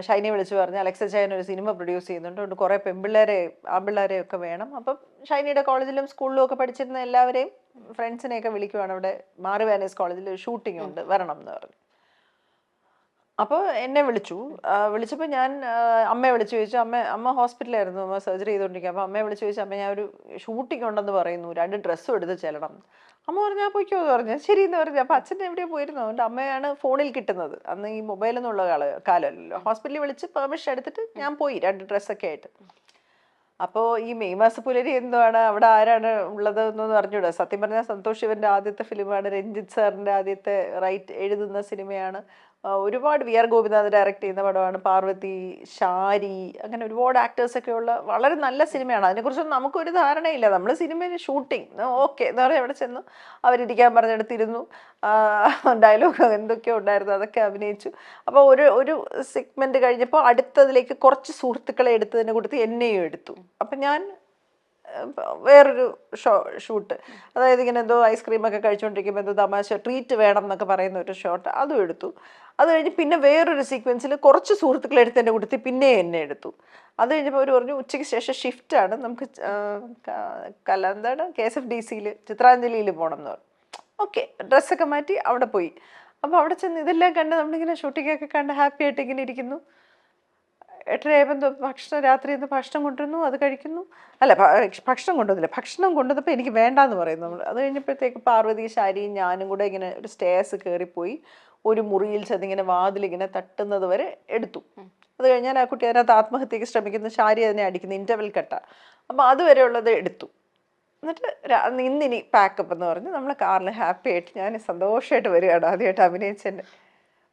ഷൈനി വിളിച്ചു പറഞ്ഞു അലക്സ ചായൻ ഒരു സിനിമ പ്രൊഡ്യൂസ് ചെയ്യുന്നുണ്ട്, അതുകൊണ്ട് കുറേ പെൺപിള്ളേരെ ആൺപിള്ളേരെ ഒക്കെ വേണം. അപ്പം ഷൈനിയുടെ കോളേജിലും സ്കൂളിലും ഒക്കെ പഠിച്ചിരുന്ന എല്ലാവരെയും ഫ്രണ്ട്സിനെയൊക്കെ വിളിക്കുവാണ്, അവിടെ മാറി വാനീസ് കോളേജിൽ ഒരു ഷൂട്ടിംഗ് ഉണ്ട്, വരണം എന്ന് പറഞ്ഞു. അപ്പോൾ എന്നെ വിളിച്ചു. വിളിച്ചപ്പോൾ ഞാൻ അമ്മയെ വിളിച്ചു ചോദിച്ചു. അമ്മ ഹോസ്പിറ്റലായിരുന്നു, അമ്മ സർജറി ചെയ്തുകൊണ്ടിരിക്കുക. അപ്പോൾ അമ്മയെ വിളിച്ചു ചോദിച്ചു, അമ്മ ഞാൻ ഒരു ഷൂട്ടിംഗ് ഉണ്ടെന്ന് പറയുന്നു, 2 ഡ്രസ്സും എടുത്ത് ചെല്ലണം. അമ്മ പറഞ്ഞു ആ പോയിക്കോ എന്ന് പറഞ്ഞു. ശരി എന്ന് പറഞ്ഞു. അപ്പോൾ അച്ഛൻ എവിടെയോ പോയിരുന്നു, അതുകൊണ്ട് അമ്മയാണ് ഫോണിൽ കിട്ടുന്നത്. അന്ന് ഈ മൊബൈലൊന്നുള്ള കാലമല്ലല്ലോ. ഹോസ്പിറ്റലിൽ വിളിച്ച് പെർമിഷൻ എടുത്തിട്ട് ഞാൻ പോയി 2 ഡ്രസ്സൊക്കെ ആയിട്ട്. അപ്പോൾ ഈ മെയ് മാസപ്പുലരി എന്തുവാണ്, അവിടെ ആരാണ് ഉള്ളത് എന്നൊന്നും അറിഞ്ഞൂടാ. സത്യം പറഞ്ഞാൽ സന്തോഷ് ശിവന്റെ ആദ്യത്തെ ഫിലിമാണ്, രഞ്ജിത്ത് സാറിന്റെ ആദ്യത്തെ എഴുതുന്ന സിനിമയാണ്. ഒരുപാട് വി ആർ ഗോപിനാഥ് ഡയറക്റ്റ് ചെയ്യുന്ന പടമാണ്. പാർവതി, ഷാരി, അങ്ങനെ ഒരുപാട് ആക്ടേഴ്സൊക്കെ ഉള്ള വളരെ നല്ല സിനിമയാണ്. അതിനെക്കുറിച്ചൊന്നും നമുക്കൊരു ധാരണയില്ല. നമ്മൾ സിനിമയിൽ ഷൂട്ടിംഗ് ഓക്കെ എന്ന് പറഞ്ഞാൽ അവിടെ ചെന്നു, അവരിരിക്കാൻ പറഞ്ഞെടുത്തിരുന്നു, ഡയലോഗ് എന്തൊക്കെയോ ഉണ്ടായിരുന്നു, അതൊക്കെ അഭിനയിച്ചു. അപ്പോൾ ഒരു സെഗ്മെന്റ് കഴിഞ്ഞപ്പോൾ അടുത്തതിലേക്ക് കുറച്ച് സുഹൃത്തുക്കളെ എടുത്തതിനെ കൊടുത്ത് എന്നെയും എടുത്തു. അപ്പം ഞാൻ വേറൊരു ഷൂട്ട്, അതായത് ഇങ്ങനെ എന്തോ ഐസ്ക്രീമൊക്കെ കഴിച്ചുകൊണ്ടിരിക്കുമ്പോൾ എന്തോ തമാശ ട്രീറ്റ് വേണം എന്നൊക്കെ പറയുന്ന ഒരു ഷോട്ട്, അതും എടുത്തു. അത് കഴിഞ്ഞ് പിന്നെ വേറൊരു സീക്വൻസിൽ കുറച്ച് സുഹൃത്തുക്കളെ എടുത്ത് എന്നെ കൊടുത്ത് പിന്നെ എന്നെ എടുത്തു. അത് കഴിഞ്ഞപ്പോൾ അവർ പറഞ്ഞു ഉച്ചയ്ക്ക് ശേഷം ഷിഫ്റ്റാണ്, നമുക്ക് എന്താണ് KSFDCയിൽ ചിത്രാഞ്ജലിയിൽ പോകണം എന്ന് പറഞ്ഞു. ഓക്കെ, ഡ്രസ്സൊക്കെ മാറ്റി അവിടെ പോയി. അപ്പോൾ അവിടെ ചെന്ന് ഇതെല്ലാം കണ്ട് നമ്മളിങ്ങനെ ഷൂട്ടിങ്ങൊക്കെ കണ്ട് ഹാപ്പി ആയിട്ട് ഇങ്ങനെ ഇരിക്കുന്നു. 8:30 ഭക്ഷണം, രാത്രി നിന്ന് ഭക്ഷണം കൊണ്ടുവരുന്നു, അത് കഴിക്കുന്നു. അല്ല, ഭക്ഷണം കൊണ്ടുവന്നില്ല, ഭക്ഷണം കൊണ്ടുവന്നപ്പോൾ എനിക്ക് വേണ്ടാന്ന് പറയുന്നു നമ്മൾ. അത് കഴിഞ്ഞപ്പോഴത്തേക്ക് പാർവതി, ശാരിയും ഞാനും കൂടെ ഇങ്ങനെ ഒരു സ്റ്റേഴ്സ് കയറിപ്പോയി ഒരു മുറിയിൽ ചെന്നിങ്ങനെ വാതിലിങ്ങനെ തട്ടുന്നത് വരെ എടുത്തു. അത് കഴിഞ്ഞാൽ ആ കുട്ടി അതിനകത്ത് ആത്മഹത്യക്ക് ശ്രമിക്കുന്നു, ശാരി അതിനെ അടിക്കുന്നു, ഇൻ്റർവെൽ കട്ട. അപ്പോൾ അതുവരെ ഉള്ളത് എടുത്തു. എന്നിട്ട് ഇന്നിനി പാക്കപ്പ് എന്ന് പറഞ്ഞ് നമ്മൾ കാറിൽ ഹാപ്പി ആയിട്ട് ഞാൻ സന്തോഷമായിട്ട് വരികയാണ്. ആദ്യമായിട്ട് അഭിനയിച്ചെന്നെ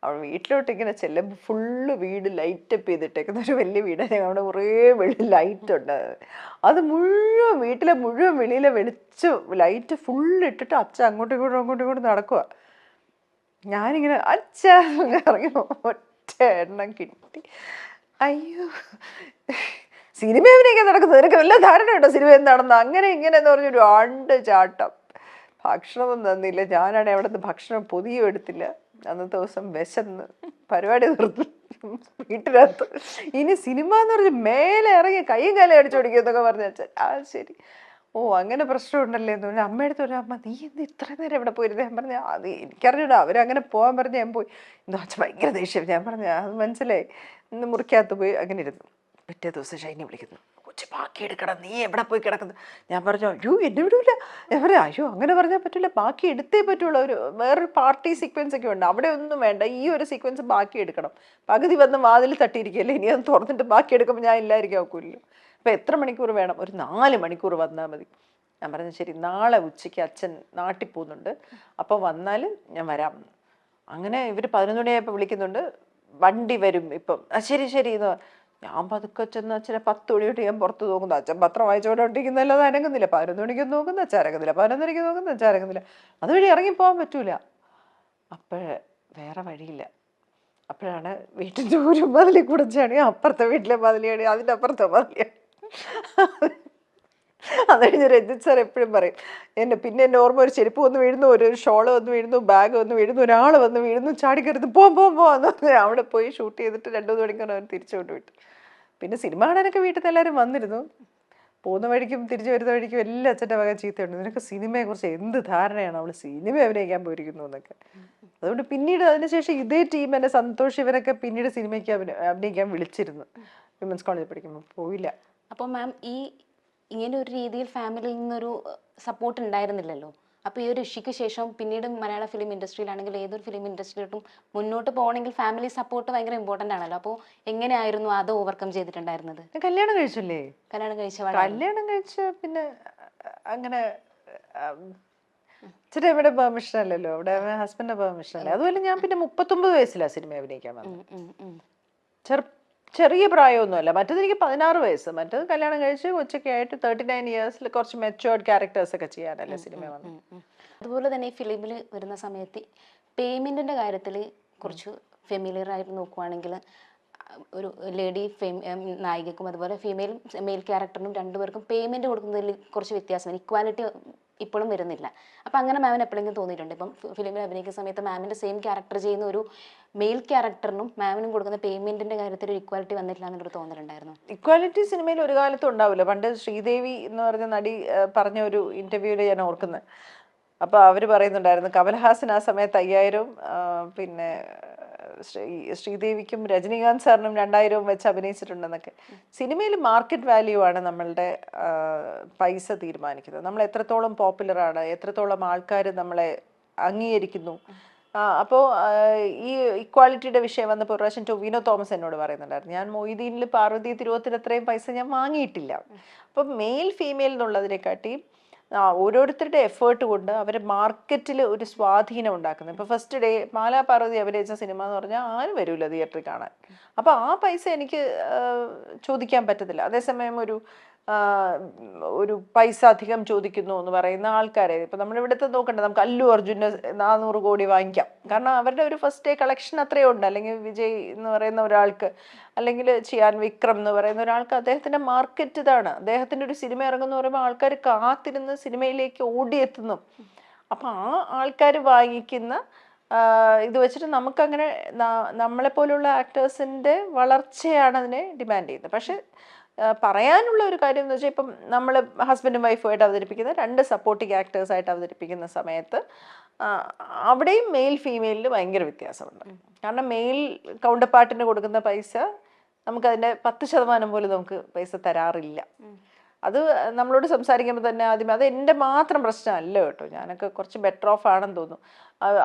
അവൾ വീട്ടിലോട്ട് ഇങ്ങനെ ചെല്ലുമ്പോൾ ഫുള്ള് വീട് ലൈറ്റപ്പ് ചെയ്തിട്ടേക്കുന്ന ഒരു വലിയ വീടാണ്. അവിടെ കുറേ ലൈറ്റ് ഉണ്ട്. അത് മുഴുവൻ വീട്ടിലെ മുഴുവൻ വെളിയിലെ വെളിച്ചം ലൈറ്റ് ഫുള്ള് ഇട്ടിട്ട് അച്ഛൻ അങ്ങോട്ടും ഇങ്ങോട്ടും നടക്കുക. ഞാനിങ്ങനെ അച്ഛ ഇറങ്ങി ഒറ്റ എണ്ണം കിട്ടി. അയ്യോ, സിനിമ അഭിനയിക്കാൻ നടക്കുന്നത്, നിനക്ക് വല്ല ധാരണയുണ്ടോ സിനിമ എന്താണെന്ന്, അങ്ങനെ ഇങ്ങനെ എന്ന് പറഞ്ഞൊരു ചാട്ടം. ഭക്ഷണമൊന്നും തന്നില്ല. ഞാനാണെങ്കിൽ അവിടെ നിന്ന് ഭക്ഷണം പൊതിയും എടുത്തില്ല. അന്നത്തെ ദിവസം വിശന്ന് പരിപാടി നിർത്തി വീട്ടിനകത്ത്. ഇനി സിനിമ എന്ന് പറഞ്ഞ് മേലെ ഇറങ്ങി കൈയും കാലം അടിച്ചോടിക്കും എന്നൊക്കെ പറഞ്ഞ അച്ഛൻ. ആ ശരി, ഓ അങ്ങനെ പ്രശ്നമുണ്ടല്ലേ എന്ന് പറഞ്ഞാൽ അമ്മയെടുത്ത് പറഞ്ഞു, അമ്മ നീ എന്ത് ഇത്ര നേരം ഇവിടെ പോയിരുന്നേ? ഞാൻ പറഞ്ഞു അത് എനിക്കറിഞ്ഞൂടാ, അവരങ്ങനെ പോകാൻ പറഞ്ഞ് ഞാൻ പോയി. എന്തോ അച്ഛൻ ഭയങ്കര ദേഷ്യം. ഞാൻ പറഞ്ഞു അത് മനസ്സിലായി. ഇന്ന് മുറിക്കകത്ത് പോയി അങ്ങനെ ഇരുന്നു. പിറ്റേ ദിവസം ഷൈനി വിളിക്കുന്നു, കൊച്ചു ബാക്കി എടുക്കണം, നീ എവിടെ പോയി കിടക്കുന്നു? ഞാൻ പറഞ്ഞു അയ്യോ എന്നെ വിടൂല. ഞാൻ പറയാം അയ്യോ അങ്ങനെ പറഞ്ഞാൽ പറ്റില്ല, ബാക്കി എടുത്തേ പറ്റുള്ളൂ. വേറൊരു പാർട്ടി സീക്വൻസ് ഒക്കെ ഉണ്ട്, അവിടെ ഒന്നും വേണ്ട, ഈ ഒരു സീക്വൻസ് ബാക്കി എടുക്കണം. പകുതി വന്ന് വാതിൽ തട്ടിയിരിക്കുകയല്ലേ, ഇനി അത് തുറന്നിട്ട് ബാക്കി എടുക്കുമ്പോൾ ഞാൻ ഇല്ലായിരിക്കും നോക്കൂല്ലോ. അപ്പോൾ എത്ര മണിക്കൂർ വേണം? ഒരു 4 മണിക്കൂർ വന്നാൽ മതി. ഞാൻ പറഞ്ഞു ശരി, നാളെ ഉച്ചയ്ക്ക് അച്ഛൻ നാട്ടിൽ പോകുന്നുണ്ട്, അപ്പോൾ വന്നാൽ ഞാൻ വരാം. അങ്ങനെ ഇവർ 11 മണിയായപ്പോൾ വിളിക്കുന്നുണ്ട്, വണ്ടി വരും ഇപ്പം. ശരി ശരി എന്ന് ഞാൻ പതുക്കെ ചെന്ന് അച്ഛനെ 10 മണി തൊട്ട് ഞാൻ പുറത്ത് നോക്കുന്നു. അച്ഛൻ പത്രം വായിച്ചുകൊണ്ടിരിക്കുന്നല്ലാതെ അനങ്ങുന്നില്ല. 11 മണിക്ക് നോക്കുന്ന അച്ഛൻ അരങ്ങുന്നില്ല, 11 മണിക്ക് നോക്കുന്ന അച്ഛൻ അരങ്ങുന്നില്ല. അതുവഴി ഇറങ്ങിപ്പോകാൻ പറ്റൂല. അപ്പോഴേ വേറെ വഴിയില്ല. അപ്പോഴാണ് വീട്ടിൻ്റെ ഒരു മതിലിൽ കൂടെ ചാടി, അപ്പുറത്തെ വീട്ടിലെ മതിലിയാണ്, അതിൻ്റെ അപ്പുറത്തെ മതിലിയാണ്. അത് കഴിഞ്ഞ് രഞ്ജിത്ത് സാർ എപ്പോഴും പറയും പിന്നെ എൻ്റെ ഓർമ്മ, ഒരു ചെരുപ്പ് വന്ന് വീഴുന്നു, ഒരു ഷോള് വന്ന് വീഴുന്നു, ബാഗ് വന്ന് വീഴുന്നു, ഒരാൾ വന്ന് വീഴുന്നു, ചാടിക്കരുത്, പോവാന്ന് പറഞ്ഞ് അവിടെ പോയി ഷൂട്ട് ചെയ്തിട്ട് 2-3 മണിക്കൂർ അവൻ തിരിച്ചു കൊണ്ട് വിട്ടു. പിന്നെ സിനിമ കാണാനൊക്കെ വീട്ടിൽ നിന്ന് എല്ലാവരും വന്നിരുന്നു. പോകുന്ന വഴിക്കും തിരിച്ചു വരുന്ന വഴിക്കും എല്ലാം അച്ഛൻ്റെ വക ചീത്തയുണ്ട്, നിനക്ക് സിനിമയെക്കുറിച്ച് എന്ത് ധാരണയാണ്, അവൾ സിനിമ അഭിനയിക്കാൻ പോയിരിക്കുന്നു എന്നൊക്കെ. അതുകൊണ്ട് പിന്നീട് അതിനുശേഷം ഇതേ ടീം എന്നെ സന്തോഷ് ഇവരൊക്കെ പിന്നീട് സിനിമയ്ക്ക് അഭിനയിക്കാൻ വിളിച്ചിരുന്നു. വിമൻസ് കോളേജിൽ പഠിക്കുമ്പോൾ പോയില്ല. അപ്പോൾ മാം ഇങ്ങനെ ഒരു രീതിയിൽ ഫാമിലിയിൽ നിന്നൊരു സപ്പോർട്ട് ഉണ്ടായിരുന്നില്ലല്ലോ. അപ്പോൾ ഈ ഒരു ഇഷ്യൂക്ക് ശേഷം പിന്നീട് മലയാള ഫിലിം ഇൻഡസ്ട്രിയിലാണെങ്കിൽ ഏതൊരു ഫിലിം ഇൻഡസ്ട്രിയിലോട്ടും മുന്നോട്ട് പോകണമെങ്കിൽ ഫാമിലി സപ്പോർട്ട് ഭയങ്കര ഇമ്പോർട്ടൻ്റ് ആണല്ലോ. അപ്പോൾ എങ്ങനെയായിരുന്നു അത് ഓവർകം ചെയ്തിട്ടുണ്ടായിരുന്നത്? കല്യാണം കഴിച്ചല്ലേ? കല്യാണം കഴിച്ച പിന്നെ അങ്ങനെ ഇച്ചിരി ഇവിടെ പെർമിഷൻ അല്ലല്ലോ, അവിടെ ഹസ്ബൻഡിന്റെ പെർമിഷൻ അല്ലേ. അതുപോലെ ഞാൻ പിന്നെ 39 വയസ്സിലാണ് സിനിമ അഭിനയിക്കാൻ വന്നത്. ചെറിയ പ്രായമൊന്നുമല്ല. മറ്റേത് എനിക്ക് 16 വയസ്സ്, മറ്റേത് കല്യാണം കഴിച്ച് കൊച്ചൊക്കെ ആയിട്ട് 39 ഇയേഴ്സിൽ കുറച്ച് മെച്ചുവേർഡ് ക്യാരക്ടേഴ്സ് ഒക്കെ ചെയ്യാനല്ലേ സിനിമ വന്നത്. അതുപോലെ തന്നെ ഈ ഫിലിമിൽ വരുന്ന സമയത്ത് പേയ്മെന്റിന്റെ കാര്യത്തിൽ കുറച്ച് ഫെമിലിയർ ആയിട്ട് നോക്കുവാണെങ്കിൽ ഒരു ലേഡി നായികക്കും അതുപോലെ മെയിൽ ക്യാരക്ടറിനും രണ്ടുപേർക്കും പേയ്മെന്റ് കൊടുക്കുന്നതിൽ കുറച്ച് വ്യത്യാസമാണ്, ഇക്വാലിറ്റി ഇപ്പോഴും വരുന്നില്ല. അപ്പം അങ്ങനെ മാമിന് എപ്പോഴെങ്കിലും തോന്നിയിട്ടുണ്ട്, ഇപ്പം ഫിലിമിൽ അഭിനയിക്കുന്ന സമയത്ത് മാമിന്റെ സെയിം ക്യാരക്ടർ ചെയ്യുന്ന ഒരു മെയിൽ ക്യാരക്ടറിനും മാമിനും കൊടുക്കുന്ന പേയ്മെന്റിന്റെ കാര്യത്തിൽ ഒരു ഇക്വാലിറ്റി വന്നിട്ടില്ല എന്നൊരു തോന്നലുണ്ടായിരുന്നു? ഇക്വാലിറ്റി സിനിമയിൽ ഒരു കാലത്തും ഉണ്ടാവില്ല. പണ്ട് ശ്രീദേവി എന്ന് പറഞ്ഞ നടി പറഞ്ഞ ഒരു ഇന്റർവ്യൂവിൽ ഞാൻ ഓർക്കുന്നത്, അപ്പോൾ അവർ പറയുന്നുണ്ടായിരുന്നു കമൽഹാസൻ ആ സമയത്ത് 5000 പിന്നെ ശ്രീദേവിക്കും രജനീകാന്ത് സാറിനും 2000 വെച്ച് അഭിനയിച്ചിട്ടുണ്ടെന്നൊക്കെ. സിനിമയിൽ മാർക്കറ്റ് വാല്യൂ ആണ് നമ്മളുടെ പൈസ തീരുമാനിക്കുന്നത്. നമ്മൾ എത്രത്തോളം പോപ്പുലറാണ്, എത്രത്തോളം ആൾക്കാർ നമ്മളെ അംഗീകരിക്കുന്നു. അപ്പോൾ ഈ ഇക്വാലിറ്റിയുടെ വിഷയം വന്നപ്പോൾ ഒരു പ്രാവശ്യം ടൊവിനോ തോമസ് എന്നോട് പറയുന്നുണ്ടായിരുന്നു, ഞാൻ മൊയ്തീനിൽ പാർവതി തിരുവോത്തിന് അത്രയും പൈസ ഞാൻ വാങ്ങിയിട്ടില്ല. അപ്പം മെയിൽ ഫീമെയിൽ എന്നുള്ളതിനെക്കാട്ടി ഓരോരുത്തരുടെ എഫേർട്ട് കൊണ്ട് അവർ മാർക്കറ്റിൽ ഒരു സ്വാധീനം ഉണ്ടാക്കുന്നത്. ഇപ്പോൾ ഫസ്റ്റ് ഡേ മാലാ പാർവതി അഭിനയിച്ച സിനിമ എന്ന് പറഞ്ഞാൽ ആരും വരില്ല തിയേറ്ററിൽ കാണാൻ. അപ്പോൾ ആ പൈസ എനിക്ക് ചോദിക്കാൻ പറ്റത്തില്ല. അതേസമയം ഒരു പൈസ അധികം ചോദിക്കുന്നു എന്ന് പറയുന്ന ആൾക്കാരെ ഇപ്പം നമ്മളിവിടുത്തെ നോക്കണ്ട, നമുക്ക് അല്ലു അർജുന് 400 കോടി വാങ്ങിക്കാം. കാരണം അവരുടെ ഒരു ഫസ്റ്റ് ഡേ കളക്ഷൻ അത്രയും ഉണ്ട്. അല്ലെങ്കിൽ വിജയ് എന്ന് പറയുന്ന ഒരാൾക്ക്, അല്ലെങ്കിൽ ചിയാൻ വിക്രം എന്ന് പറയുന്ന ഒരാൾക്ക് അദ്ദേഹത്തിൻ്റെ മാർക്കറ്റ് ഇതാണ്. അദ്ദേഹത്തിൻ്റെ ഒരു സിനിമ ഇറങ്ങുമെന്ന് പറയുമ്പോൾ ആൾക്കാർ കാത്തിരുന്ന് സിനിമയിലേക്ക് ഓടിയെത്തുന്നു. അപ്പം ആ ആൾക്കാർ വാങ്ങിക്കുന്ന ഇത് വെച്ചിട്ട് നമുക്കങ്ങനെ നമ്മളെപ്പോലുള്ള ആക്ടേഴ്സിൻ്റെ വളർച്ചയാണ് അതിനെ ഡിമാൻഡ് ചെയ്യുന്നത്. പക്ഷെ പറയാനുള്ള ഒരു കാര്യം എന്ന് വെച്ചാൽ, ഇപ്പം നമ്മൾ ഹസ്ബൻഡും വൈഫുമായിട്ട് അവതരിപ്പിക്കുന്ന 2 സപ്പോർട്ടിങ് ആക്ടേഴ്സായിട്ട് അവതരിപ്പിക്കുന്ന സമയത്ത് അവിടെയും മെയിൽ ഫീമെയിലിന് ഭയങ്കര വ്യത്യാസമുണ്ട്. കാരണം മെയിൽ കൗണ്ടർ പാർട്ടിന് കൊടുക്കുന്ന പൈസ നമുക്കതിൻ്റെ 10% പോലും നമുക്ക് പൈസ തരാറില്ല. അത് നമ്മളോട് സംസാരിക്കുമ്പോൾ തന്നെ ആദ്യമേ, അത് എൻ്റെ മാത്രം പ്രശ്നമല്ല കേട്ടോ, ഞാനൊക്കെ കുറച്ച് ബെറ്റർ ഓഫ് ആണെന്ന് തോന്നുന്നു.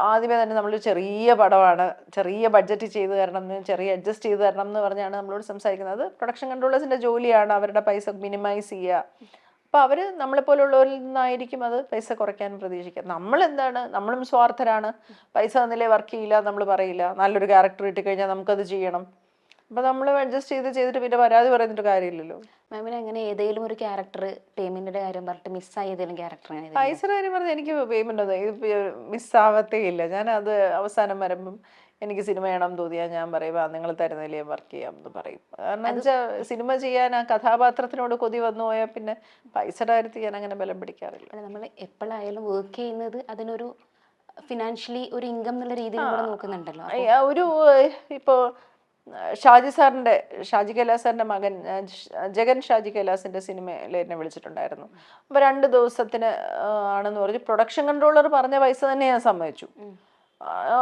ആദ്യമേ തന്നെ നമ്മൾ ചെറിയ പടമാണ്, ചെറിയ ബഡ്ജറ്റ് ചെയ്ത് തരണം, ചെറിയ അഡ്ജസ്റ്റ് ചെയ്ത് തരണം എന്ന് പറഞ്ഞാണ് നമ്മളോട് സംസാരിക്കുന്നത്. അത് പ്രൊഡക്ഷൻ കൺട്രോളേഴ്സിൻ്റെ ജോലിയാണ് അവരുടെ പൈസ മിനിമൈസ് ചെയ്യുക. അപ്പോൾ അവർ നമ്മളെപ്പോലുള്ളവരിൽ നിന്നായിരിക്കും അത് പൈസ കുറയ്ക്കാൻ പ്രതീക്ഷിക്കുക. നമ്മളെന്താണ്, നമ്മളും സ്വാർത്ഥരാണ്. പൈസ തന്നില്ലേ വർക്ക് ചെയ്യില്ല നമ്മൾ പറയില്ല. നല്ലൊരു ക്യാരക്ടർ ഇട്ട് കഴിഞ്ഞാൽ നമുക്കത് ചെയ്യണം. അപ്പോൾ നമ്മൾ അഡ്ജസ്റ്റ് ചെയ്തിട്ട് പിന്നെ പരാതി പറയുന്നിട്ട് കാര്യമില്ലല്ലോ. മാമിന് അങ്ങനെ ഏതെങ്കിലും ഒരു ക്യാരക്ടർ പേയ്മെന്റിന്റെ കാര്യം പറഞ്ഞിട്ട് മിസ്സായ ഏതെങ്കിലും ക്യാരക്ടർ? പൈസയുടെ കാര്യം പറഞ്ഞാൽ എനിക്ക് പേയ്മെന്റ് ഒന്നും ഇത് മിസ്സാവത്തേ ഇല്ല. ഞാൻ അത് അവസാനം വരുമ്പം എനിക്ക് സിനിമ ചെയ്യണം തോന്നിയാൽ ഞാൻ പറയും, നിങ്ങൾ തരുന്നില്ലേ വർക്ക് ചെയ്യാം എന്ന് പറയും. കാരണം വെച്ചാൽ സിനിമ ചെയ്യാൻ ആ കഥാപാത്രത്തിനോട് കൊതി വന്നു പോയാൽ പിന്നെ പൈസയുടെ കാര്യത്തിൽ ഞാൻ അങ്ങനെ ബലം പിടിക്കാറില്ല. നമ്മൾ എപ്പോഴായാലും വർക്ക് ചെയ്യുന്നത് അതിനൊരു ഫിനാൻഷ്യലി ഒരു ഇൻകം എന്നുള്ള രീതിയിൽ കൂടെ നോക്കുന്നുണ്ടല്ലോ. ഒരു ഇപ്പോൾ ഷാജി കൈലാസ് സാറിൻ്റെ മകൻ ജഗൻ ഷാജി കൈലാസിൻ്റെ സിനിമയിൽ എന്നെ വിളിച്ചിട്ടുണ്ടായിരുന്നു. അപ്പോൾ 2 ദിവസത്തിന് ആണെന്ന് പറഞ്ഞ് പ്രൊഡക്ഷൻ കൺട്രോളർ പറഞ്ഞ പൈസ തന്നെ ഞാൻ സമ്മതിച്ചു.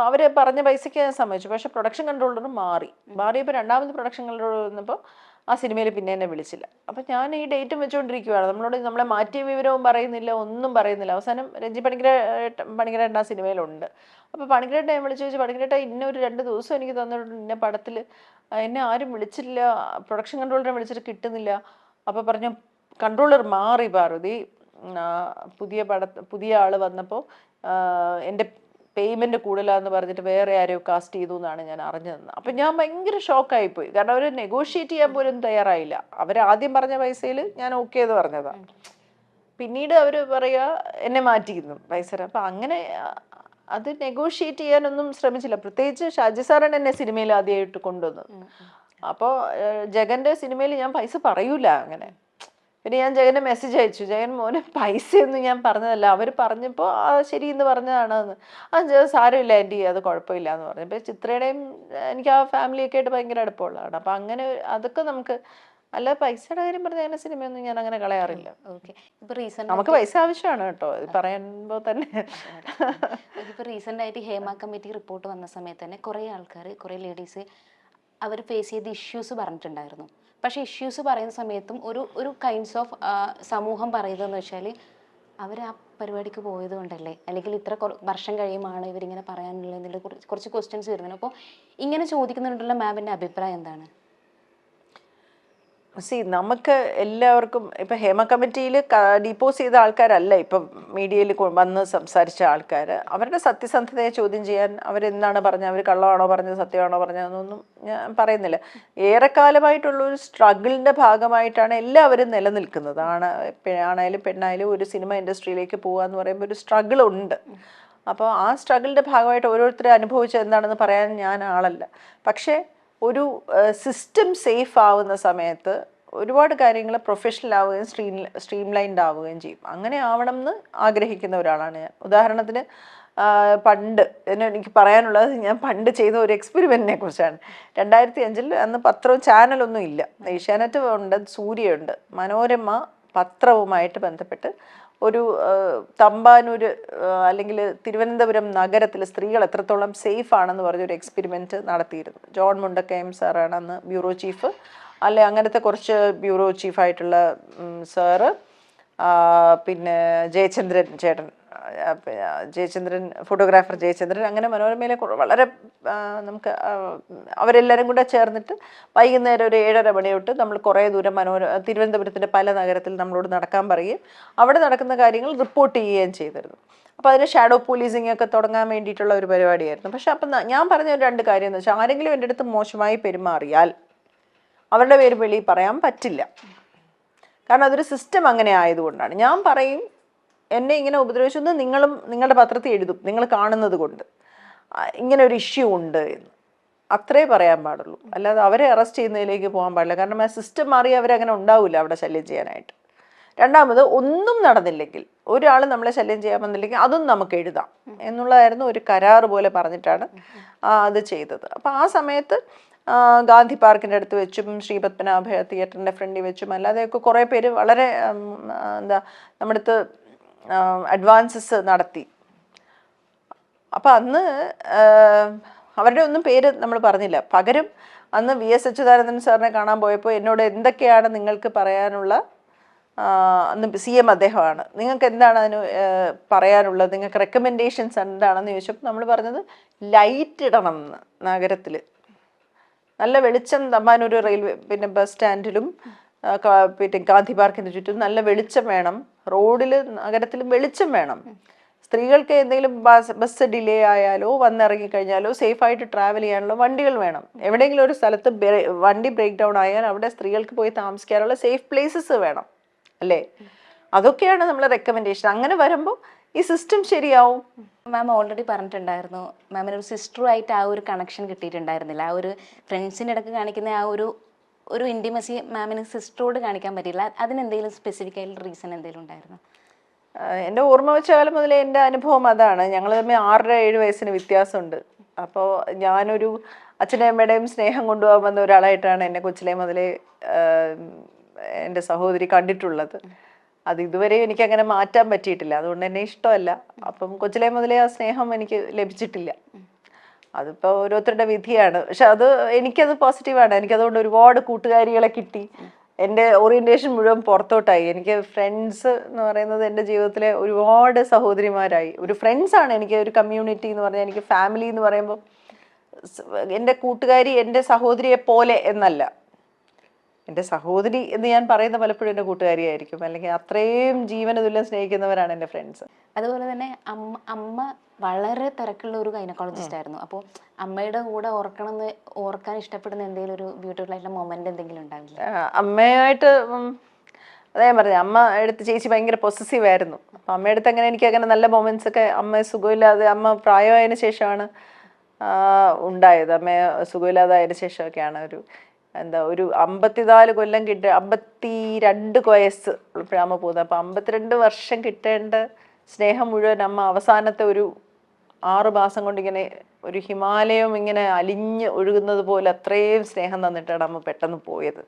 അവർ പറഞ്ഞ പൈസയ്ക്ക് ഞാൻ സമ്മതിച്ചു. പക്ഷെ പ്രൊഡക്ഷൻ കൺട്രോളർ മാറിയപ്പോൾ 2ാമത് പ്രൊഡക്ഷൻ കൺട്രോളർ വന്നപ്പോൾ ആ സിനിമയിൽ പിന്നെ എന്നെ വിളിച്ചില്ല. അപ്പം ഞാൻ ഈ ഡേറ്റും വെച്ചുകൊണ്ടിരിക്കുകയാണ്. നമ്മളെ മാറ്റിയ വിവരവും പറയുന്നില്ല, ഒന്നും പറയുന്നില്ല. അവസാനം രഞ്ജി പണിക്കരേട്ടൻ ആ സിനിമയിലുണ്ട്. അപ്പോൾ പണിക്കരേട്ടൻ ഞാൻ വിളിച്ചു ചോദിച്ചു, പണിക്കരേട്ട ഇന്ന ഒരു 2 ദിവസം എനിക്ക് തന്നിട്ടുണ്ട്, ഇന്ന പടത്തിൽ എന്നെ ആരും വിളിച്ചില്ല, പ്രൊഡക്ഷൻ കൺട്രോളറെ വിളിച്ചിട്ട് കിട്ടുന്നില്ല. അപ്പോൾ പറഞ്ഞു കൺട്രോളർ മാറി പാർവതി, പുതിയ ആൾ വന്നപ്പോൾ എൻ്റെ പേയ്മെൻറ്റ് കൂടുതലാന്ന് പറഞ്ഞിട്ട് വേറെ ആരെയോ കാസ്റ്റ് ചെയ്തു എന്നാണ് ഞാൻ അറിഞ്ഞത്. അപ്പം ഞാൻ ഭയങ്കര ഷോക്കായിപ്പോയി. കാരണം അവർ നെഗോഷിയേറ്റ് ചെയ്യാൻ പോലും തയ്യാറായില്ല. അവർ ആദ്യം പറഞ്ഞ പൈസയിൽ ഞാൻ ഓക്കെ എന്ന് പറഞ്ഞതാണ്. പിന്നീട് അവർ പറയുക എന്നെ മാറ്റിയിരുന്നു പൈസ. അപ്പം അങ്ങനെ അത് നെഗോഷിയേറ്റ് ചെയ്യാനൊന്നും ശ്രമിച്ചില്ല. പ്രത്യേകിച്ച് ഷാജി സാറാണ് എന്നെ സിനിമയിൽ ആദ്യമായിട്ട് കൊണ്ടുവന്നത്. അപ്പോൾ ജഗൻ്റെ സിനിമയിൽ ഞാൻ പൈസ പറയൂല അങ്ങനെ. പിന്നെ ഞാൻ ജഗന് മെസ്സേജ് അയച്ചു, ജഗൻ മോനെ പൈസയൊന്നും ഞാൻ പറഞ്ഞതല്ല, അവർ പറഞ്ഞപ്പോൾ ശരി എന്ന് പറഞ്ഞതാണെന്ന്. അത് സാരമില്ല ആൻറ്റി, അത് കുഴപ്പമില്ല എന്ന് പറഞ്ഞു. ഇപ്പോൾ ചിത്രയുടെയും എനിക്ക് ആ ഫാമിലിയൊക്കെ ആയിട്ട് ഭയങ്കര അടുപ്പമുള്ളതാണ്. അപ്പം അങ്ങനെ അതൊക്കെ നമുക്ക്, അല്ല പൈസയുടെ കാര്യം പറഞ്ഞ അങ്ങനെ സിനിമയൊന്നും ഞാൻ അങ്ങനെ കളയാറില്ല. നമുക്ക് പൈസ ആവശ്യമാണ് കേട്ടോ, ഇത് പറയുമ്പോൾ തന്നെ. ഇപ്പോൾ റീസെൻ്റ് ആയിട്ട് ഹേമ കമ്മിറ്റി റിപ്പോർട്ട് വന്ന സമയത്ത് തന്നെ കുറേ ആൾക്കാർ, കുറേ ലേഡീസ് അവർ ഫേസ് ചെയ്ത ഇഷ്യൂസ് പറഞ്ഞിട്ടുണ്ടായിരുന്നു. പക്ഷേ ഇഷ്യൂസ് പറയുന്ന സമയത്തും ഒരു കൈൻഡ്സ് ഓഫ് സമൂഹം പറയുന്നതെന്ന് വെച്ചാൽ അവർ ആ പരിപാടിക്ക് പോയത് കൊണ്ടല്ലേ, അല്ലെങ്കിൽ ഇത്ര വർഷം കഴിയുമാണ് ഇവരിങ്ങനെ പറയാനുള്ളതിൽ കുറച്ച് ക്വസ്റ്റ്യൻസ് വരുന്നുണ്ട്. അപ്പോൾ ഇങ്ങനെ ചോദിക്കുന്നുണ്ടുള്ള മാമിൻ്റെ അഭിപ്രായം എന്താണ്? നമുക്ക് എല്ലാവർക്കും ഇപ്പം ഹേമ കമ്മിറ്റിയിൽ ഡിപ്പോസ് ചെയ്ത ആൾക്കാരല്ല ഇപ്പം മീഡിയയിൽ വന്ന് സംസാരിച്ച ആൾക്കാർ. അവരുടെ സത്യസന്ധതയെ ചോദ്യം ചെയ്യാൻ അവരെന്താണ് പറഞ്ഞത്, അവർ കള്ളമാണോ പറഞ്ഞത് സത്യമാണോ പറഞ്ഞതെന്നൊന്നും ഞാൻ പറയുന്നില്ല. ഏറെക്കാലമായിട്ടുള്ളൊരു സ്ട്രഗിളിൻ്റെ ഭാഗമായിട്ടാണ് എല്ലാവരും നിലനിൽക്കുന്നത്. ആണായാലും പെണ്ണായാലും ഒരു സിനിമ ഇൻഡസ്ട്രിയിലേക്ക് പോകുക എന്ന് പറയുമ്പോൾ ഒരു സ്ട്രഗിളുണ്ട്. അപ്പോൾ ആ സ്ട്രഗിളിൻ്റെ ഭാഗമായിട്ട് ഓരോരുത്തരും അനുഭവിച്ചത് എന്താണെന്ന് പറയാൻ ഞാൻ ആളല്ല. പക്ഷേ ഒരു സിസ്റ്റം സേഫ് ആവുന്ന സമയത്ത് ഒരുപാട് കാര്യങ്ങൾ പ്രൊഫഷണൽ ആവുകയും സ്ട്രീംലൈൻഡ് ആവുകയും ചെയ്യും. അങ്ങനെ ആവണം എന്ന് ആഗ്രഹിക്കുന്ന ഒരാളാണ് ഞാൻ. ഉദാഹരണത്തിന് പണ്ട് എനിക്ക് പറയാനുള്ളത്, ഞാൻ പണ്ട് ചെയ്ത ഒരു എക്സ്പെരിമെൻറ്റിനെ കുറിച്ചാണ്. 2005 അന്ന് പത്രവും ചാനലൊന്നും ഇല്ല. ഏഷ്യാനെറ്റ് ഉണ്ട്, സൂര്യ ഉണ്ട്. മനോരമ പത്രവുമായിട്ട് ബന്ധപ്പെട്ട് ഒരു തമ്പാനൂർ അല്ലെങ്കിൽ തിരുവനന്തപുരം നഗരത്തിൽ സ്ത്രീകൾ എത്രത്തോളം സേഫ് ആണെന്ന് പറഞ്ഞൊരു എക്സ്പെരിമെൻറ്റ് നടത്തിയിരുന്നു. ജോൺ മുണ്ടക്കയം സാറാണ് അന്ന് ബ്യൂറോ ചീഫ്. അല്ലെ അങ്ങനത്തെ കുറച്ച് ബ്യൂറോ ചീഫായിട്ടുള്ള സാറ്, പിന്നെ ജയചന്ദ്രൻ ചേട്ടൻ, ഫോട്ടോഗ്രാഫർ ജയചന്ദ്രൻ, അങ്ങനെ മനോരമയിലെ വളരെ നമുക്ക് അവരെല്ലാവരും കൂടെ ചേർന്നിട്ട് വൈകുന്നേരം ഒരു 7:30 മണി തൊട്ട് നമ്മൾ കുറേ ദൂരം തിരുവനന്തപുരത്തിൻ്റെ പല നഗരത്തിൽ നമ്മളോട് നടക്കാൻ പറയുകയും അവിടെ നടക്കുന്ന കാര്യങ്ങൾ റിപ്പോർട്ട് ചെയ്യുകയും ചെയ്തിരുന്നു. അപ്പോൾ അതിന് ഷാഡോ പോലീസിങ് ഒക്കെ തുടങ്ങാൻ വേണ്ടിയിട്ടുള്ള ഒരു പരിപാടിയായിരുന്നു. പക്ഷെ അപ്പം ഞാൻ പറഞ്ഞ ഒരു 2 കാര്യം എന്ന് വെച്ചാൽ, ആരെങ്കിലും എൻ്റെ അടുത്ത് മോശമായി പെരുമാറിയാൽ അവരുടെ പേര് വെളിയിൽ പറയാൻ പറ്റില്ല. കാരണം അതൊരു സിസ്റ്റം അങ്ങനെ ആയതുകൊണ്ടാണ്. ഞാൻ പറയും, എന്നെ ഇങ്ങനെ ഉപദ്രവിച്ചെന്ന് നിങ്ങളും നിങ്ങളുടെ പത്രത്തിൽ എഴുതും, നിങ്ങൾ കാണുന്നത് കൊണ്ട് ഇങ്ങനെ ഒരു ഇഷ്യൂ ഉണ്ട് എന്ന് അത്രേ പറയാൻ പാടുള്ളൂ. അല്ലാതെ അവരെ അറസ്റ്റ് ചെയ്യുന്നതിലേക്ക് പോകാൻ പാടില്ല. കാരണം ആ സിസ്റ്റം മാറി അവരങ്ങനെ ഉണ്ടാവില്ല അവിടെ ശല്യം ചെയ്യാനായിട്ട്. രണ്ടാമത്, ഒന്നും നടന്നില്ലെങ്കിൽ, ഒരാൾ നമ്മളെ ശല്യം ചെയ്യാൻ വന്നില്ലെങ്കിൽ അതും നമുക്ക് എഴുതാം എന്നുള്ളതായിരുന്നു ഒരു കരാറ് പോലെ പറഞ്ഞിട്ടാണ് അത് ചെയ്തത്. അപ്പോൾ ആ സമയത്ത് ഗാന്ധി പാർക്കിൻ്റെ അടുത്ത് വെച്ചും ശ്രീപത്മനാഭ തിയേറ്ററിൻ്റെ ഫ്രണ്ടിൽ വെച്ചും അല്ലാതെയൊക്കെ കുറേ പേര് വളരെ നമ്മുടെ അടുത്ത് അഡ്വാൻസസ് നടത്തി. അപ്പം അന്ന് അവരുടെ ഒന്നും പേര് നമ്മൾ പറഞ്ഞില്ല. പകരം അന്ന് VS അച്യുതാനന്ദൻ സാറിനെ കാണാൻ പോയപ്പോൾ എന്നോട് എന്തൊക്കെയാണ് നിങ്ങൾക്ക് പറയാനുള്ള, അന്ന് CM അദ്ദേഹമാണ്, നിങ്ങൾക്ക് എന്താണ് അതിന് പറയാനുള്ളത്, നിങ്ങൾക്ക് റെക്കമെൻഡേഷൻസ് എന്താണെന്ന് ചോദിച്ചപ്പോൾ നമ്മൾ പറഞ്ഞത് ലൈറ്റ് ഇടണം എന്ന്. നഗരത്തിൽ നല്ല വെളിച്ചം, തമ്പാനൂർ റെയിൽവേ ബസ് സ്റ്റാൻഡിലും പിന്നെ ഗാന്ധി പാർക്കിന് ചുറ്റും നല്ല വെളിച്ചം വേണം. റോഡിൽ നഗരത്തിലും വെളിച്ചം വേണം. സ്ത്രീകൾക്ക് എന്തെങ്കിലും ബസ് ഡിലേ ആയാലോ വന്നിറങ്ങിക്കഴിഞ്ഞാലോ സേഫായിട്ട് ട്രാവൽ ചെയ്യാനുള്ള വണ്ടികൾ വേണം. എവിടെയെങ്കിലും ഒരു സ്ഥലത്ത് വണ്ടി ബ്രേക്ക് ഡൗൺ ആയാൽ അവിടെ സ്ത്രീകൾക്ക് പോയി താമസിക്കാനുള്ള സേഫ് പ്ലേസസ് വേണം, അല്ലേ? അതൊക്കെയാണ് നമ്മളെ റെക്കമെൻഡേഷൻ. അങ്ങനെ വരുമ്പോൾ ഈ സിസ്റ്റം ശരിയാവും. മാം ഓൾറെഡി പറഞ്ഞിട്ടുണ്ടായിരുന്നു, മാമിന് ഒരു സിസ്റ്ററുമായിട്ട് ആ ഒരു കണക്ഷൻ കിട്ടിയിട്ടുണ്ടായിരുന്നില്ല. ആ ഒരു ഫ്രണ്ട്സിൻ്റെ ഇടയ്ക്ക് കാണിക്കുന്ന ആ ഒരു ഇൻറ്റിമസി മാമിന് സിസ്റ്ററോട് കാണിക്കാൻ പറ്റില്ല. അതിനെന്തെങ്കിലും സ്പെസിഫിക് ആയിട്ടുള്ള റീസൺ എന്തെങ്കിലും ഉണ്ടായിരുന്നു? എൻ്റെ ഓർമ്മ വെച്ച കാലം മുതലേ എൻ്റെ അനുഭവം അതാണ്. ഞങ്ങൾ തമ്മിൽ 6-7 വയസ്സിന് വ്യത്യാസമുണ്ട്. അപ്പോൾ ഞാനൊരു അച്ഛൻ്റെയും അമ്മയുടെയും സ്നേഹം കൊണ്ടുപോകാൻ വന്ന ഒരാളായിട്ടാണ് എന്നെ കൊച്ചിലെ മുതലേ എൻ്റെ സഹോദരി കണ്ടിട്ടുള്ളത്. അത് ഇതുവരെ എനിക്ക് അങ്ങനെ മാറ്റാൻ പറ്റിയിട്ടില്ല. അതുകൊണ്ട് എന്നെ ഇഷ്ടമല്ല. അപ്പം കൊച്ചിലെ മുതലേ ആ സ്നേഹം എനിക്ക് ലഭിച്ചിട്ടില്ല. അതിപ്പോൾ ഓരോരുത്തരുടെ വിധിയാണ്. പക്ഷെ എനിക്കത് പോസിറ്റീവാണ്. എനിക്കതുകൊണ്ട് ഒരുപാട് കൂട്ടുകാരികളെ കിട്ടി. എൻ്റെ ഓറിയൻറ്റേഷൻ മുഴുവൻ പുറത്തോട്ടായി. എനിക്ക് ഫ്രണ്ട്സ് എന്ന് പറയുന്നത് എൻ്റെ ജീവിതത്തിലെ ഒരുപാട് സഹോദരിമാരായി. ഒരു ഫ്രണ്ട്സാണ് എനിക്ക്. ഒരു കമ്മ്യൂണിറ്റി എന്ന് പറഞ്ഞാൽ, എനിക്ക് ഫാമിലി എന്ന് പറയുമ്പോൾ എൻ്റെ കൂട്ടുകാരി എൻ്റെ സഹോദരിയെ പോലെ എന്നല്ല. എൻ്റെ സഹോദരി എന്ന് ഞാൻ പറയുന്ന പലപ്പോഴും എൻ്റെ കൂട്ടുകാരിയായിരിക്കും. അല്ലെങ്കിൽ അത്രയും ജീവന തുല്യം സ്നേഹിക്കുന്നവരാണ് എൻ്റെ ഫ്രണ്ട്സ്. അതുപോലെ തന്നെ അമ്മ വളരെ തിരക്കുള്ള ഒരു ഗൈനക്കോളജിസ്റ്റ് ആയിരുന്നു. അപ്പോൾ അമ്മയുടെ കൂടെ ഓർക്കാൻ ഇഷ്ടപ്പെടുന്ന എന്തെങ്കിലും ഒരു ബ്യൂട്ടിഫുൾ ആയിട്ടുള്ള മൊമെന്റ് എന്തെങ്കിലും ഉണ്ടാവില്ല? അമ്മയായിട്ട് അതേ പറഞ്ഞത്, അമ്മ എടുത്ത് ചേച്ചി ഭയങ്കര പൊസസീവ് ആയിരുന്നു. അപ്പം അമ്മയുടെ അടുത്ത് എനിക്ക് അങ്ങനെ നല്ല മൊമെന്റ്സ് ഒക്കെ, അമ്മ സുഖമില്ലാതെ, അമ്മ പ്രായമായതിനു ശേഷമാണ് ഉണ്ടായത്. അമ്മ സുഖമില്ലാതായതിനു ശേഷമൊക്കെയാണ് ഒരു 54 കൊല്ലം 52 വയസ്സ് ഉള്ളപ്പോഴാണ് അമ്മ പോകുന്നത്. അപ്പം 52 വർഷം കിട്ടേണ്ട സ്നേഹം മുഴുവൻ അമ്മ അവസാനത്തെ ഒരു 6 മാസം കൊണ്ട് ഇങ്ങനെ ഒരു ഹിമാലയം ഇങ്ങനെ അലിഞ്ഞ് ഒഴുകുന്നത് പോലെ അത്രയും സ്നേഹം തന്നിട്ടാണ് അമ്മ പെട്ടെന്ന് പോയത്.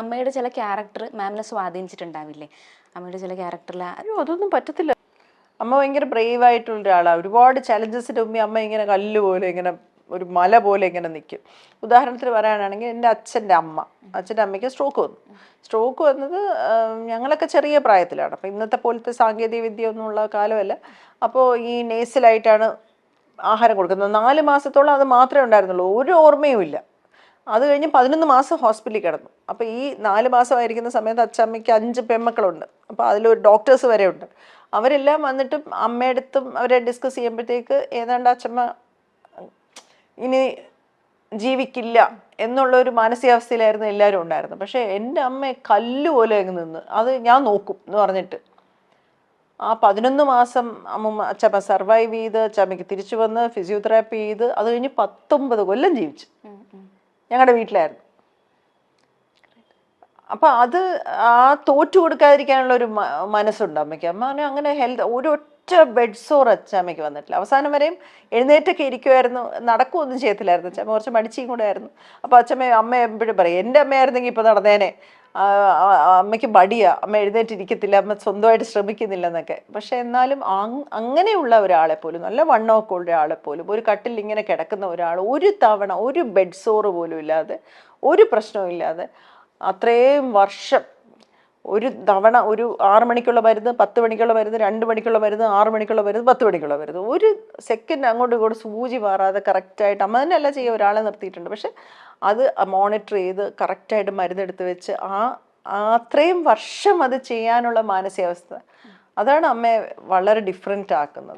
അമ്മയുടെ ചില ക്യാരക്ടർ മാമിനെ സ്വാധീനിച്ചിട്ടുണ്ടാവില്ലേ? അമ്മയുടെ ചില ക്യാരക്ടറിൽ അതൊന്നും പറ്റത്തില്ല. അമ്മ ഭയങ്കര ബ്രേവ് ആയിട്ടുള്ള ഒരാളാണ്. ഒരുപാട് ചലഞ്ചസിന് മുമ്പേ അമ്മ ഇങ്ങനെ കല്ല് പോലെ, ഇങ്ങനെ ഒരു മല പോലെ ഇങ്ങനെ നിൽക്കും. ഉദാഹരണത്തിന് പറയാനാണെങ്കിൽ, എൻ്റെ അച്ഛൻ്റെ അമ്മയ്ക്ക് സ്ട്രോക്ക് വന്നത് ഞങ്ങളൊക്കെ ചെറിയ പ്രായത്തിലാണ്. അപ്പോൾ ഇന്നത്തെ പോലത്തെ സാങ്കേതിക വിദ്യ ഒന്നും ഉള്ള കാലമല്ല. അപ്പോൾ ഈ നേസിലായിട്ടാണ് ആഹാരം കൊടുക്കുന്നത്. 4 മാസത്തോളം അത് മാത്രമേ ഉണ്ടായിരുന്നുള്ളൂ. ഒരു ഓർമ്മയും ഇല്ല. അത് കഴിഞ്ഞ് 11 മാസം ഹോസ്പിറ്റലിൽ കിടന്നു. അപ്പോൾ ഈ 4 മാസമായിരിക്കുന്ന സമയത്ത് അച്ഛമ്മയ്ക്ക് 5 പെൺമക്കളുണ്ട്. അപ്പോൾ അതിലൊരു ഡോക്ടേഴ്സ് വരെ ഉണ്ട്. അവരെല്ലാം വന്നിട്ടും അമ്മയടുത്തും അവരെ ഡിസ്കസ് ചെയ്യുമ്പോഴത്തേക്ക് ഏതാണ്ട് അച്ഛമ്മ ഇനി ജീവിക്കില്ല എന്നുള്ളൊരു മാനസികാവസ്ഥയിലായിരുന്നു എല്ലാവരും ഉണ്ടായിരുന്നത്. പക്ഷേ എൻ്റെ അമ്മ കല്ല് പോലെ അങ്ങ് നിന്ന്, അത് ഞാൻ നോക്കും എന്ന് പറഞ്ഞിട്ട് ആ 11 മാസം അച്ഛമ്മ സർവൈവ് ചെയ്ത് അച്ഛമ്മയ്ക്ക് തിരിച്ചു വന്ന് ഫിസിയോതെറാപ്പി ചെയ്ത് അത് കഴിഞ്ഞ് 19 കൊല്ലം ജീവിച്ചു ഞങ്ങളുടെ വീട്ടിലായിരുന്നു. അപ്പം അത് ആ തോറ്റു കൊടുക്കാതിരിക്കാനുള്ള ഒരു മനസ്സുണ്ട് അമ്മയ്ക്ക്. അമ്മ അങ്ങനെ ഒരൊറ്റ ബെഡ് സോർ അച്ഛമ്മയ്ക്ക് വന്നിട്ടില്ല. അവസാനം വരെയും എഴുന്നേറ്റൊക്കെ ഇരിക്കുമായിരുന്നു, നടക്കുകയൊന്നും ചെയ്യത്തില്ലായിരുന്നു. അച്ഛമ്മ കുറച്ച് മടിച്ചും കൂടെ ആയിരുന്നു. അപ്പോൾ അമ്മ എപ്പോഴും പറയും, എൻ്റെ അമ്മയായിരുന്നെങ്കിൽ ഇപ്പോൾ നടന്നേനെ, അമ്മയ്ക്ക് മടിയാ, അമ്മ എഴുന്നേറ്റിരിക്കത്തില്ല, അമ്മ സ്വന്തമായിട്ട് ശ്രമിക്കുന്നില്ലെന്നൊക്കെ. പക്ഷെ എന്നാലും അങ്ങനെയുള്ള ഒരാളെ പോലും, നല്ല വണ്ണമൊക്കെ ഉള്ള ഒരാളെ പോലും, ഒരു കട്ടിൽ ഇങ്ങനെ കിടക്കുന്ന ഒരാൾ ഒരു തവണ ഒരു ബെഡ് സോറ് പോലും ഇല്ലാതെ, ഒരു പ്രശ്നവും ഇല്ലാതെ അത്രയും വർഷം ഒരു തവണ ഒരു 6 മണിക്കുള്ള മരുന്ന്, 10 മണിക്കുള്ള മരുന്ന്, 2 മണിക്കുള്ള മരുന്ന്, 6 മണിക്കുള്ള മരുന്ന്, 10 മണിക്കുള്ള മരുന്ന്, ഒരു സെക്കൻഡ് അങ്ങോട്ടും ഇങ്ങോട്ടും സൂചി മാറാതെ കറക്റ്റായിട്ട് അമ്മ തന്നെയല്ല ചെയ്യുക, ഒരാളെ നിർത്തിയിട്ടുണ്ട്. പക്ഷെ അത് മോണിറ്റർ ചെയ്ത് കറക്റ്റായിട്ട് മരുന്നെടുത്ത് വെച്ച് അത്രയും വർഷം അത് ചെയ്യാനുള്ള മാനസികാവസ്ഥ, അതാണ് അമ്മയെ വളരെ ഡിഫറെൻ്റ് ആക്കുന്നത്.